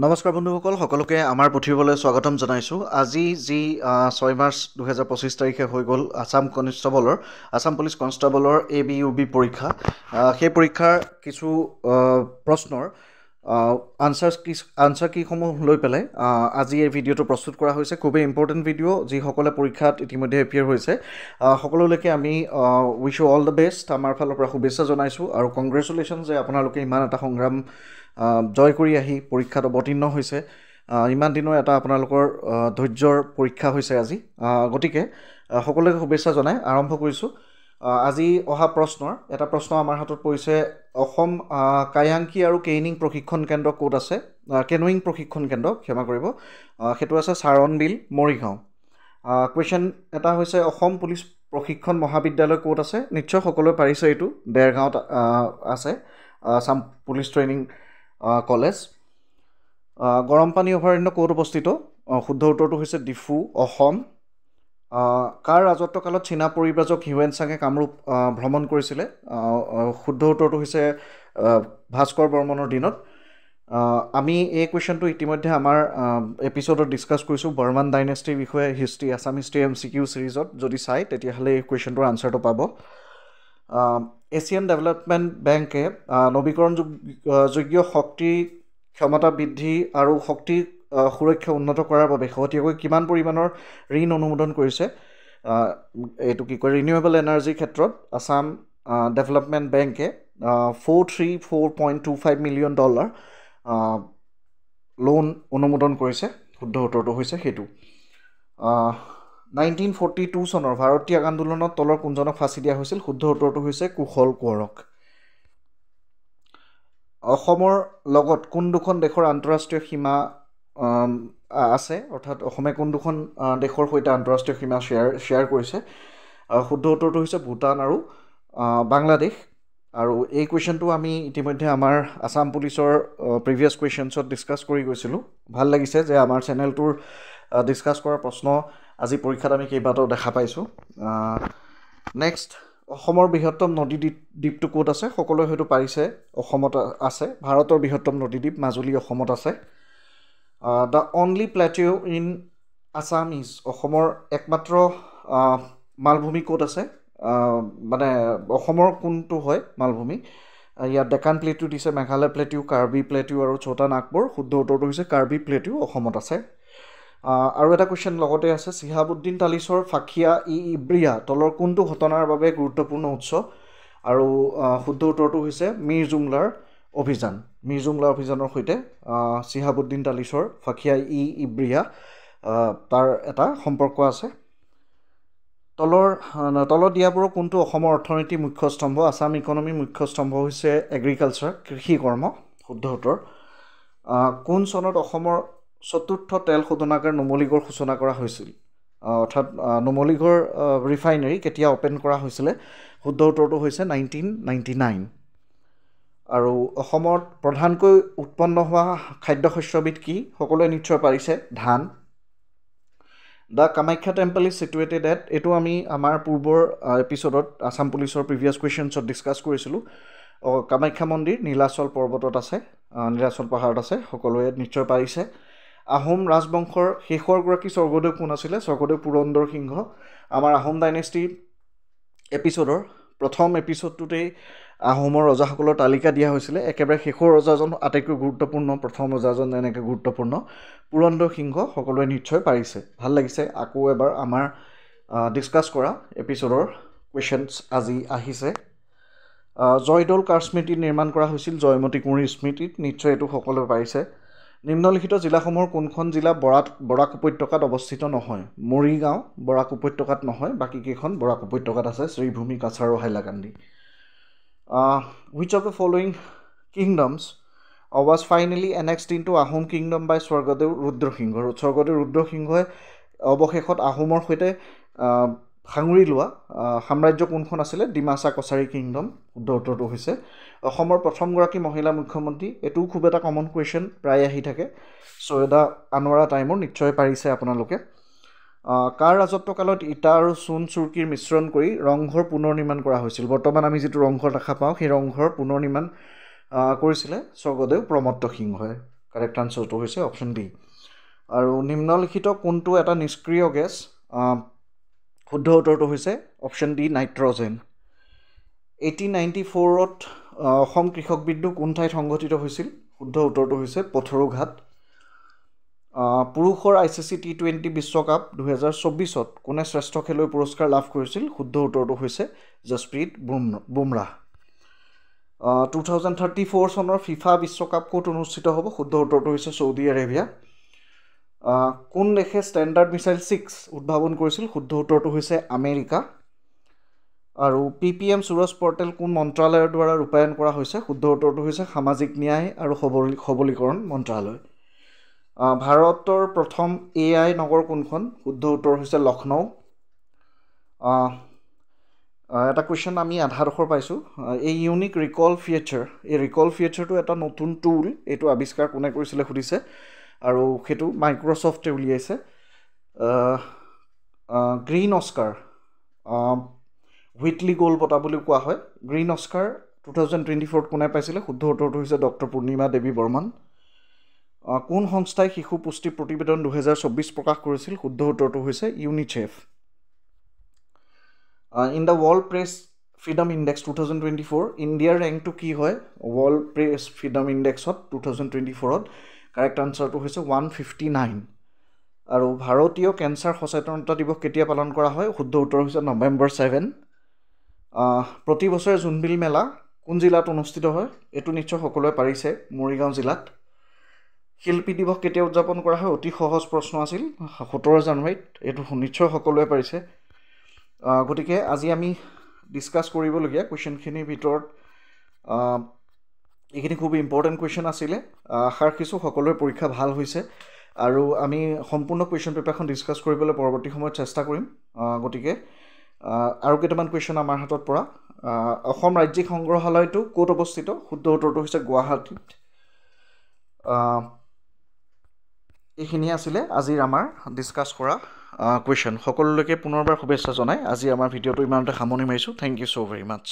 নমস্কাৰ বন্ধুসকল, সকলোকে আমাৰ পুথিভঁৰাললৈ স্বাগতম জনাইছোঁ। আজি যি 6 মাৰ্চ 2025 তাৰিখে হৈ গ'ল আছাম পুলিচ কনষ্টেবলৰ ABUB পৰীক্ষা। সেই পৰীক্ষাৰ কিছু প্ৰশ্নৰ আনচাৰ কিসমূহ লৈ পেলাই আজি এই ভিডিঅ'টো প্ৰস্তুত কৰা হৈছে। খুবেই ইম্পৰ্টেণ্ট ভিডিঅ', যিসকলে পৰীক্ষাত ইতিমধ্যে এপিয়াৰ হৈছে সকলোলৈকে আমি wish you all the best আমাৰ ফালৰ পৰা শুভেচ্ছা জনাইছোঁ আৰু কংগ্ৰেচুলেশ্যন যে আপোনালোকে ইমান এটা সংগ্ৰাম জয় কৰি আহি পৰীক্ষাত অৱতীৰ্ণ হৈছে। ইমান দিনৰ এটা আপোনালোকৰ ধৈৰ্যৰ পৰীক্ষা হৈছে আজি। গতিকে সকলোকে শুভেচ্ছা জনাই আৰম্ভ কৰিছোঁ। আজি অহা এটা প্ৰশ্ন আমাৰ হাতত পৰিছে। অসম কায়াংকি আৰু কেইনিং প্ৰশিক্ষণ কেন্দ্ৰ ক'ত আছে? কেনুইং প্ৰশিক্ষণ কেন্দ্ৰ, ক্ষমা কৰিব, সেইটো আছে চাৰণবিল, মৰিগাঁও। কুৱেশ্যন এটা হৈছে অসম পুলিচ প্ৰশিক্ষণ মহাবিদ্যালয় ক'ত আছে? নিশ্চয় সকলোৱে পাৰিছে, এইটো দেৰগাঁৱত আছে আছাম পুলিচ ট্ৰেইনিং কলেজ। গৰমপানী অভয়াৰণ্য ক'ত অৱস্থিত? শুদ্ধ উত্তৰটো হৈছে ডিফু, অসম। কাৰ ৰাজত্বকালত চীনা পৰিব্ৰাজক হিউৱেন চাঙে কামৰূপ ভ্ৰমণ কৰিছিলে? শুদ্ধ উত্তৰটো হৈছে ভাস্কৰ বৰ্মনৰ দিনত। আমি এই কুৱেশ্যনটো ইতিমধ্যে আমাৰ এপিছ'ডত ডিছকাছ কৰিছোঁ, বৰ্মান ডাইনেষ্টিৰ বিষয়ে হিষ্ট্ৰী, আছাম হিষ্ট্ৰী MCQ ছিৰিজত। যদি চাই তেতিয়াহ'লে এই কুৱেশ্যনটোৰ আনচাৰটো পাব। এছিয়ান ডেভেলপমেণ্ট বেংকে নৱীকৰণযোগ্য শক্তি ক্ষমতা বৃদ্ধি আৰু শক্তি সুৰক্ষা উন্নত কৰাৰ বাবে শেহতীয়াকৈ কিমান পৰিমাণৰ ঋণ অনুমোদন কৰিছে? এইটো কি কয়, ৰিনিউৱেবল এনাৰ্জিৰ ক্ষেত্ৰত আছাম ডেভেলপমেণ্ট বেংকে $434.25 মিলিয়ন লোন অনুমোদন কৰিছে। শুদ্ধ উত্তৰটো হৈছে সেইটো। 1942 চনৰ ভাৰত ত্যাগ আন্দোলনত তলৰ কোনজনক ফাঁচি দিয়া হৈছিল? শুদ্ধ উত্তৰটো হৈছে কুশল কোঁৱৰক। অসমৰ লগত কোন দুখন দেশৰ আন্তঃৰাষ্ট্ৰীয় সীমা আছে? অৰ্থাৎ অসমে কোন দুখন দেশৰ সৈতে আন্তঃৰাষ্ট্ৰীয় সীমা শ্বেয়াৰ কৰিছে? শুদ্ধ উত্তৰটো হৈছে ভূটান আৰু বাংলাদেশ। আৰু এই কুৱেশ্যনটো আমি ইতিমধ্যে আমাৰ আছাম পুলিচৰ প্ৰিভিয়াছ কুৱেশ্যনছত ডিছকাছ কৰি গৈছিলোঁ। ভাল লাগিছে যে আমাৰ চেনেলটোৰ ডিছকাছ কৰা প্ৰশ্ন আজি পৰীক্ষাত আমি কেইবাটাও দেখা পাইছোঁ। নেক্সট, অসমৰ বৃহত্তম নদীদ্বীপটো ক'ত আছে? সকলোৱে হয়তো পাৰিছে, অসমত আছে। ভাৰতৰ বৃহত্তম নদীদ্বীপ মাজুলী অসমত আছে। The only প্লেটিউ in Assam is, অসমৰ একমাত্ৰ মালভূমি ক'ত আছে? মানে অসমৰ কোনটো হয় মালভূমি? ইয়াত ডেকান প্লেটিউ দিছে, মেঘালয় প্লেটিউ, কাৰ্বি প্লেটিউ আৰু ছোটা নাগপুৰ। শুদ্ধ উত্তৰটো হৈছে কাৰ্বি প্লেটিউ অসমত আছে। আৰু এটা কুৱেশ্যন লগতে আছে, চিহাবুদ্দিন তালিচৰ ফাখিয়া ইব্ৰিয়া তলৰ কোনটো ঘটনাৰ বাবে গুৰুত্বপূৰ্ণ উৎস? আৰু শুদ্ধ উত্তৰটো হৈছে মিৰ জুমলাৰ অভিযান। মিৰ জুমলা অভিযানৰ সৈতে চিহাবুদ্দিন তালিচৰ ফাখিয়া ইব্ৰিয়া তাৰ এটা সম্পৰ্ক আছে। তলত দিয়াবোৰৰ কোনটো অসমৰ অৰ্থনীতিৰ মুখ্য স্তম্ভ? আছাম ইকনমিৰ মুখ্য স্তম্ভ হৈছে এগ্ৰিকালচাৰ, কৃষি কৰ্ম। শুদ্ধ উত্তৰ। কোন চনত অসমৰ চতুৰ্থ তেল শোধনাগাৰ নুমলীগড় সূচনা কৰা হৈছিল? অৰ্থাৎ নুমলীগড় ৰিফাইনেৰী কেতিয়া অ'পেন কৰা হৈছিলে? শুদ্ধ উত্তৰটো হৈছে 1999। আৰু অসমত প্ৰধানকৈ উৎপন্ন হোৱা খাদ্যশস্যবিধ কি? সকলোৱে নিশ্চয় পাৰিছে, ধান। The Kamakhya temple is situated at, এইটো আমি আমাৰ পূৰ্বৰ এপিছ'ডত আছাম পুলিচৰ প্ৰিভিয়াছ কুৱেশ্যনছত ডিছকাছ কৰিছিলোঁ। কামাখ্যা মন্দিৰ নীলাচল পৰ্বতত আছে, নীলাচল পাহাৰত আছে। সকলোৱে নিশ্চয় পাৰিছে। আহোম ৰাজবংশৰ শেষৰগৰাকী স্বৰ্গদেউ কোন আছিলে? স্বৰ্গদেউ পুৰন্দৰ সিংহ। আমাৰ আহোম ডাইনেষ্টি এপিছ'ডৰ প্ৰথম এপিছ'ডটোতেই আহোমৰ ৰজাসকলৰ তালিকা দিয়া হৈছিলে। একেবাৰে শেষৰ ৰজাজন আটাইতকৈ গুৰুত্বপূৰ্ণ, প্ৰথম ৰজাজন এনেকৈ গুৰুত্বপূৰ্ণ, পুৰন্দৰ সিংহ। সকলোৱে নিশ্চয় পাৰিছে। ভাল লাগিছে, আকৌ এবাৰ আমাৰ ডিছকাছ কৰা এপিছ'ডৰ কুৱেশ্যনছ আজি আহিছে। জয়দৌল কাৰ স্মৃতিত নিৰ্মাণ কৰা হৈছিল? জয়মতী কোঁৱৰীৰ স্মৃতিত। নিশ্চয় এইটো সকলোৱে পাৰিছে। নিম্নলিখিত জিলাসমূহৰ কোনখন জিলা বৰাক উপত্যকাত অৱস্থিত নহয়? মৰিগাঁও বৰাক উপত্যকাত নহয়, বাকীকেইখন বৰাক উপত্যকাত আছে, শ্ৰীভূমি, কাছাৰ আৰু Hailakandi. Which of the following kingdoms was finally annexed into Ahom kingdom by Swargadeo Rudrasingha? Swargadeo ৰুদ্ৰসিংহই অৱশেষত আহোমৰ সৈতে সাঙুৰি লোৱা সাম্ৰাজ্য কোনখন আছিলে? ডিমাচা কছাৰী কিংডম। শুদ্ধ উত্তৰটো হৈছে অসমৰ প্ৰথমগৰাকী মহিলা মুখ্যমন্ত্ৰী। এইটোও খুব এটা কমন কুৱেশ্যন, প্ৰায় আহি থাকে, ছৈয়দা আনোৱাৰা টাইমৰ। নিশ্চয় পাৰিছে আপোনালোকে। কাৰ ৰাজত্বকালত ইটা আৰু চূণ চুৰকিৰ মিশ্ৰণ কৰি ৰংঘৰ পুনৰ নিৰ্মাণ কৰা হৈছিল? বৰ্তমান আমি যিটো ৰংঘৰ দেখা পাওঁ সেই ৰংঘৰ পুনৰ নিৰ্মাণ কৰিছিলে স্বৰ্গদেউ প্ৰমত্ত সিংহই। কাৰেক্ট আনচাৰটো হৈছে অপশ্যন ডি। আৰু নিম্নলিখিত কোনটো এটা নিষ্ক্ৰিয় গেছ? শুদ্ধ উত্তৰটো হৈছে অপশ্যন ডি নাইট্ৰজেন। 1894ত অসম কৃষক বিদ্ৰোহ কোন ঠাইত সংঘটিত হৈছিল? শুদ্ধ উত্তৰটো হৈছে পথৰুঘাট। পুৰুষৰ ICC T20 বিশ্বকাপ 2024ত কোনে শ্ৰেষ্ঠ খেলুৱৈ পুৰস্কাৰ লাভ কৰিছিল? শুদ্ধ উত্তৰটো হৈছে জসপ্ৰীত বুমৰাহ। 2034 চনৰ ফিফা বিশ্বকাপ ক'ত অনুষ্ঠিত হ'ব? শুদ্ধ উত্তৰটো হৈছে ছৌদি আৰেবিয়া। কোন দেশে ষ্টেণ্ডাৰ্ড মিছাইল 6 উদ্ভাৱন কৰিছিল? শুদ্ধ উত্তৰটো হৈছে আমেৰিকা। আৰু PPM সুৰজ পৰ্টেল কোন মন্ত্ৰালয়ৰ দ্বাৰা ৰূপায়ণ কৰা হৈছে? শুদ্ধ উত্তৰটো হৈছে সামাজিক ন্যায় আৰু সবলীকৰণ মন্ত্ৰালয়। ভাৰতৰ প্ৰথম AI নগৰ কোনখন? শুদ্ধ উত্তৰ হৈছে লক্ষ্ণৌ। এটা কুৱেশ্যন আমি আধাডোখৰ পাইছোঁ। এই ইউনিক ৰিকল ফিচাৰ, এই ৰিকল ফিচাৰটো এটা নতুন টুল, এইটো আৱিষ্কাৰ কোনে কৰিছিলে সুধিছে, আৰু সেইটো মাইক্ৰ'ছফ্টে উলিয়াইছে। গ্ৰীণ অস্কাৰ, হুইটলি গ'ল্ড বঁটা বুলিও কোৱা হয়। গ্ৰীণ অস্কাৰ 2024ত কোনে পাইছিলে? শুদ্ধ উত্তৰটো হৈছে ডক্টৰ পূৰ্ণিমা দেৱী বৰ্মন। কোন সংস্থাই শিশু পুষ্টি প্ৰতিবেদন 2024 প্ৰকাশ কৰিছিল? শুদ্ধ উত্তৰটো হৈছে UNICEF. In the world press freedom index 2024 ইণ্ডিয়াৰ ৰেংকটো কি হয় ৱৰ্ল্ড প্ৰেছ ফ্ৰীডম ইণ্ডেক্সত 2024ত? কাৰেক্ট আনচাৰটো হৈছে 159। আৰু ভাৰতীয় কেঞ্চাৰ সচেতনতা দিৱস কেতিয়া পালন কৰা হয়? শুদ্ধ উত্তৰ হৈছে নৱেম্বৰ 7। প্ৰতি বছৰে জোনবিল মেলা কোন জিলাত অনুষ্ঠিত হয়? এইটো নিশ্চয় সকলোৱে পাৰিছে, মৰিগাঁও জিলাত। শিল্পী দিৱস কেতিয়া উদযাপন কৰা হয়? অতি সহজ প্ৰশ্ন আছিল, 17 জানুৱাৰীত। এইটো নিশ্চয় সকলোৱে পাৰিছে। গতিকে আজি আমি ডিছকাছ কৰিবলগীয়া কুৱেশ্যনখিনিৰ ভিতৰত এইখিনি খুব ইম্পৰ্টেণ্ট কুৱেশ্যন আছিলে। আশা ৰাখিছোঁ সকলোৰে পৰীক্ষা ভাল হৈছে, আৰু আমি সম্পূৰ্ণ কুৱেশ্যন পেপাৰখন ডিছকাছ কৰিবলৈ পৰৱৰ্তী সময়ত চেষ্টা কৰিম। গতিকে আৰু কেইটামান কুৱেশ্যন আমাৰ হাতত পৰা। অসম ৰাজ্যিক সংগ্ৰহালয়টো ক'ত অৱস্থিত? শুদ্ধ উত্তৰটো হৈছে গুৱাহাটীত। এইখিনি আছিলে আজিৰ আমাৰ ডিছকাছ কৰা কুৱেশ্যন। সকলোলৈকে পুনৰবাৰ শুভেচ্ছা জনাই আজি আমাৰ ভিডিঅ'টো ইমানতে সামৰণি মাৰিছোঁ। Thank you so' very much.